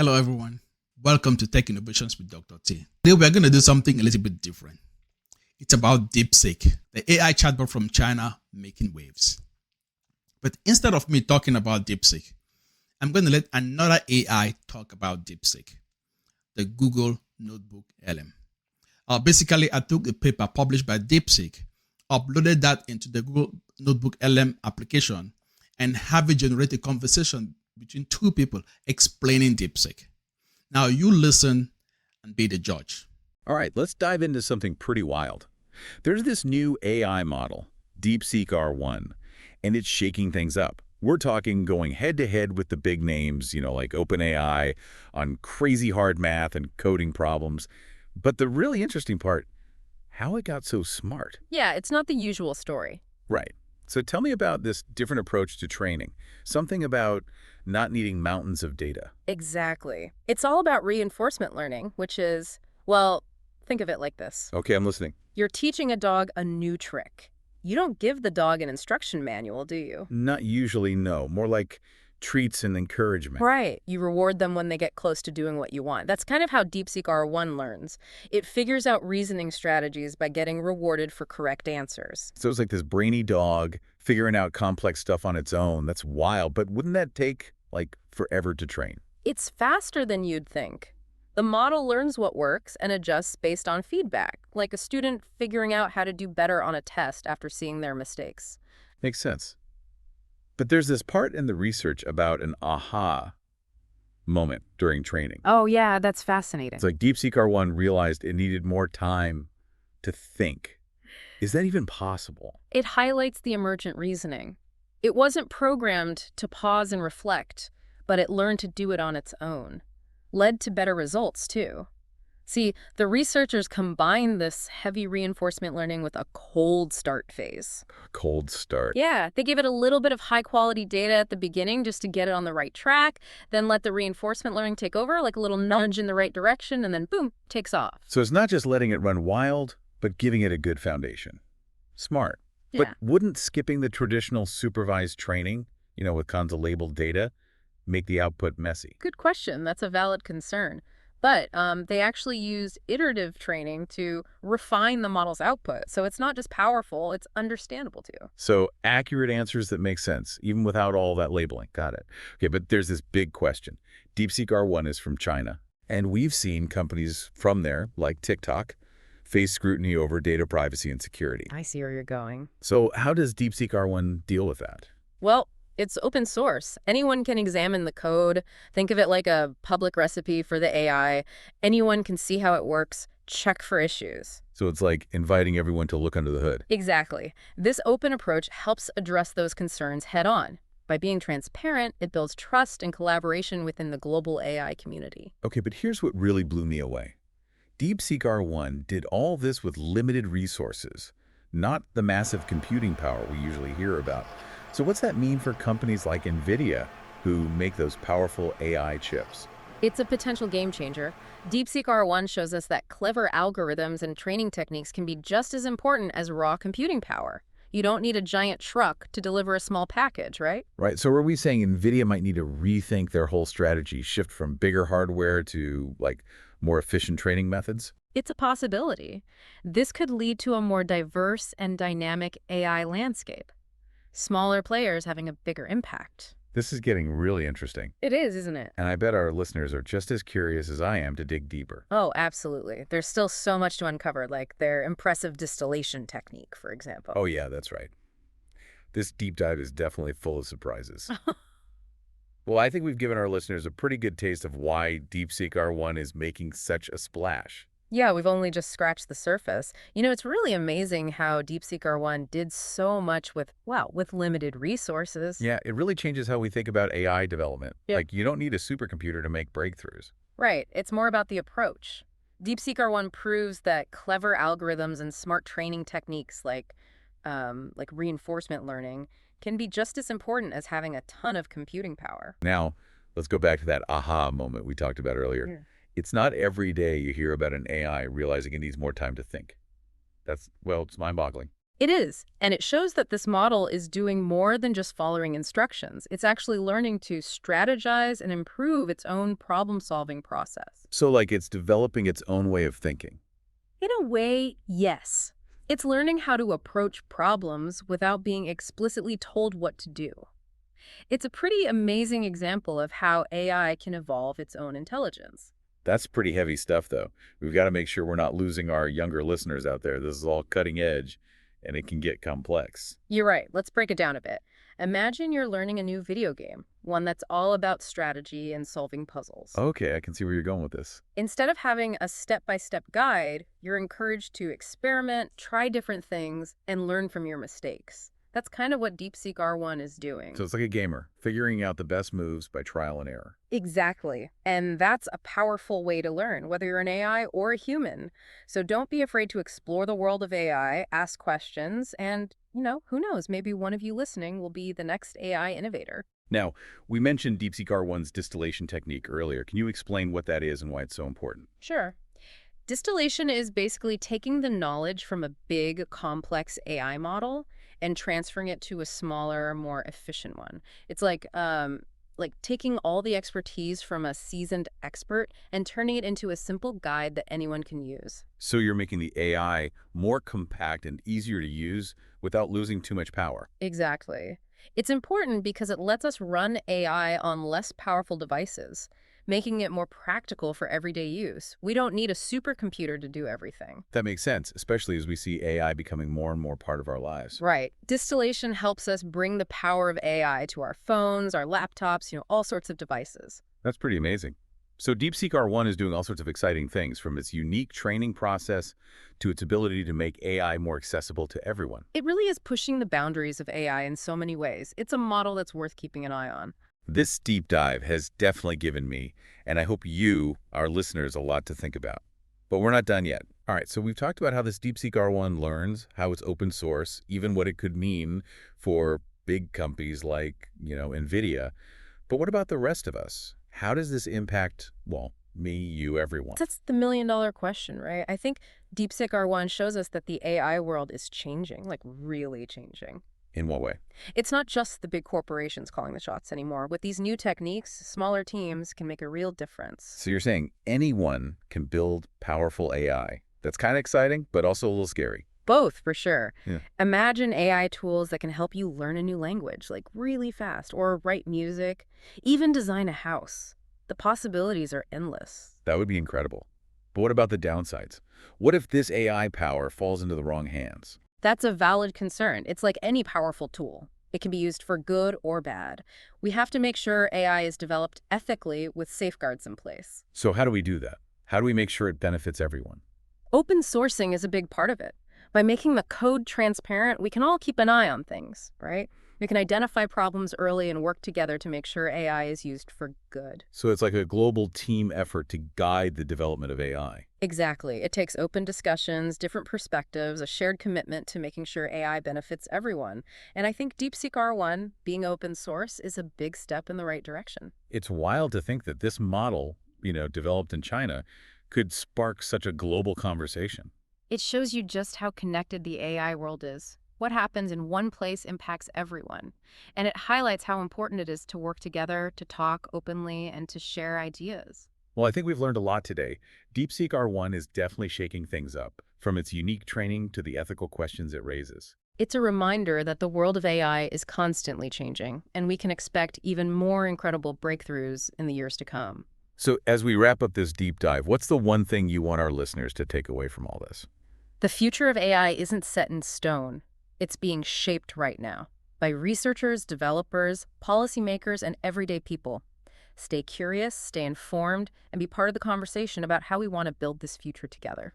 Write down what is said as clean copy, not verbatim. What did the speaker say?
Hello, everyone. Welcome to Tech Innovations with Dr. T. Today, we're going to do something a little bit different. It's about DeepSeek, the AI chatbot from China making waves. But instead of me talking about DeepSeek, I'm going to let another AI talk about DeepSeek, the Google NotebookLM. Basically, I took a paper published by DeepSeek, uploaded that into the Google NotebookLM application, and have it generate a conversation between two people explaining DeepSeek. Now you listen and be the judge. All right, let's dive into something pretty wild. There's this new AI model, DeepSeek R1, and it's shaking things up. We're talking going head-to-head with the big names, like OpenAI, on crazy hard math and coding problems. But the really interesting part, how it got so smart. Yeah, it's not the usual story. Right. So tell me about this different approach to training. Something about not needing mountains of data. Exactly. It's all about reinforcement learning, which is, well, think of it like this. Okay, I'm listening. You're teaching a dog a new trick. You don't give the dog an instruction manual, do you? Not usually, no. More like treats and encouragement. Right. You reward them when they get close to doing what you want. That's kind of how DeepSeek R1 learns. It figures out reasoning strategies by getting rewarded for correct answers. So it's like this brainy dog figuring out complex stuff on its own. That's wild. But wouldn't that take, forever to train? It's faster than you'd think. The model learns what works and adjusts based on feedback, like a student figuring out how to do better on a test after seeing their mistakes. Makes sense. But there's this part in the research about an aha moment during training. Oh, yeah, that's fascinating. It's like DeepSeek R1 realized it needed more time to think. Is that even possible? It highlights the emergent reasoning. It wasn't programmed to pause and reflect, but it learned to do it on its own. Led to better results, too. See, the researchers combined this heavy reinforcement learning with a cold start phase. Cold start. Yeah, they gave it a little bit of high-quality data at the beginning just to get it on the right track, then let the reinforcement learning take over, like a little nudge in the right direction, and then boom, takes off. So it's not just letting it run wild, but giving it a good foundation. Smart. Yeah. But wouldn't skipping the traditional supervised training, with tons of labeled data, make the output messy? Good question. That's a valid concern. But they actually used iterative training to refine the model's output. So it's not just powerful, it's understandable too. So accurate answers that make sense, even without all that labeling. Got it. Okay, but there's this big question. DeepSeek R1 is from China, and we've seen companies from there, like TikTok, face scrutiny over data privacy and security. I see where you're going. So how does DeepSeek R1 deal with that? Well, it's open source. Anyone can examine the code. Think of it like a public recipe for the AI. Anyone can see how it works, check for issues. So it's like inviting everyone to look under the hood. Exactly. This open approach helps address those concerns head on. By being transparent, it builds trust and collaboration within the global AI community. Okay, but here's what really blew me away. DeepSeek R1 did all this with limited resources, not the massive computing power we usually hear about. So what's that mean for companies like NVIDIA, who make those powerful AI chips? It's a potential game changer. DeepSeek R1 shows us that clever algorithms and training techniques can be just as important as raw computing power. You don't need a giant truck to deliver a small package, right? Right, so are we saying NVIDIA might need to rethink their whole strategy, shift from bigger hardware to, more efficient training methods? It's a possibility. This could lead to a more diverse and dynamic AI landscape. Smaller players having a bigger impact. This is getting really interesting. It is, isn't it? And I bet our listeners are just as curious as I am to dig deeper. Oh, absolutely. There's still so much to uncover, like their impressive distillation technique, for example. Oh yeah, that's right. This deep dive is definitely full of surprises. Well, I think we've given our listeners a pretty good taste of why DeepSeek R1 is making such a splash. Yeah, we've only just scratched the surface. It's really amazing how DeepSeek R1 did so much with limited resources. Yeah, it really changes how we think about AI development. Yep. You don't need a supercomputer to make breakthroughs. Right. It's more about the approach. DeepSeek R1 proves that clever algorithms and smart training techniques like reinforcement learning can be just as important as having a ton of computing power. Now, let's go back to that aha moment we talked about earlier. Yeah. It's not every day you hear about an AI realizing it needs more time to think. It's mind-boggling. It is, and it shows that this model is doing more than just following instructions. It's actually learning to strategize and improve its own problem-solving process. So like it's developing its own way of thinking. In a way, yes. It's learning how to approach problems without being explicitly told what to do. It's a pretty amazing example of how AI can evolve its own intelligence. That's pretty heavy stuff, though. We've got to make sure we're not losing our younger listeners out there. This is all cutting edge, and it can get complex. You're right. Let's break it down a bit. Imagine you're learning a new video game, one that's all about strategy and solving puzzles. Okay, I can see where you're going with this. Instead of having a step-by-step guide, you're encouraged to experiment, try different things, and learn from your mistakes. That's kind of what DeepSeek R1 is doing. So it's like a gamer, figuring out the best moves by trial and error. Exactly. And that's a powerful way to learn, whether you're an AI or a human. So don't be afraid to explore the world of AI, ask questions, and, who knows, maybe one of you listening will be the next AI innovator. Now, we mentioned DeepSeek R1's distillation technique earlier. Can you explain what that is and why it's so important? Sure. Distillation is basically taking the knowledge from a big, complex AI model and transferring it to a smaller, more efficient one. It's like taking all the expertise from a seasoned expert and turning it into a simple guide that anyone can use. So you're making the AI more compact and easier to use without losing too much power. Exactly. It's important because it lets us run AI on less powerful devices, making it more practical for everyday use. We don't need a supercomputer to do everything. That makes sense, especially as we see AI becoming more and more part of our lives. Right. Distillation helps us bring the power of AI to our phones, our laptops, all sorts of devices. That's pretty amazing. So DeepSeek R1 is doing all sorts of exciting things, from its unique training process to its ability to make AI more accessible to everyone. It really is pushing the boundaries of AI in so many ways. It's a model that's worth keeping an eye on. This deep dive has definitely given me, and I hope you, our listeners, a lot to think about. But we're not done yet. All right, so we've talked about how this DeepSeek R1 learns, how it's open source, even what it could mean for big companies like, NVIDIA. But what about the rest of us? How does this impact, well, me, you, everyone? That's the million-dollar question, right? I think DeepSeek R1 shows us that the AI world is changing, like really changing. In what way? It's not just the big corporations calling the shots anymore. With these new techniques, smaller teams can make a real difference. So you're saying anyone can build powerful AI. That's kind of exciting, but also a little scary. Both, for sure. Yeah. Imagine AI tools that can help you learn a new language, like really fast, or write music, even design a house. The possibilities are endless. That would be incredible. But what about the downsides? What if this AI power falls into the wrong hands? That's a valid concern. It's like any powerful tool. It can be used for good or bad. We have to make sure AI is developed ethically with safeguards in place. So how do we do that? How do we make sure it benefits everyone? Open sourcing is a big part of it. By making the code transparent, we can all keep an eye on things, right? We can identify problems early and work together to make sure AI is used for good. So it's like a global team effort to guide the development of AI. Exactly. It takes open discussions, different perspectives, a shared commitment to making sure AI benefits everyone. And I think DeepSeek R1, being open source, is a big step in the right direction. It's wild to think that this model, developed in China, could spark such a global conversation. It shows you just how connected the AI world is. What happens in one place impacts everyone. And it highlights how important it is to work together, to talk openly, and to share ideas. Well, I think we've learned a lot today. DeepSeek R1 is definitely shaking things up, from its unique training to the ethical questions it raises. It's a reminder that the world of AI is constantly changing, and we can expect even more incredible breakthroughs in the years to come. So as we wrap up this deep dive, what's the one thing you want our listeners to take away from all this? The future of AI isn't set in stone. It's being shaped right now by researchers, developers, policymakers, and everyday people. Stay curious, stay informed, and be part of the conversation about how we want to build this future together.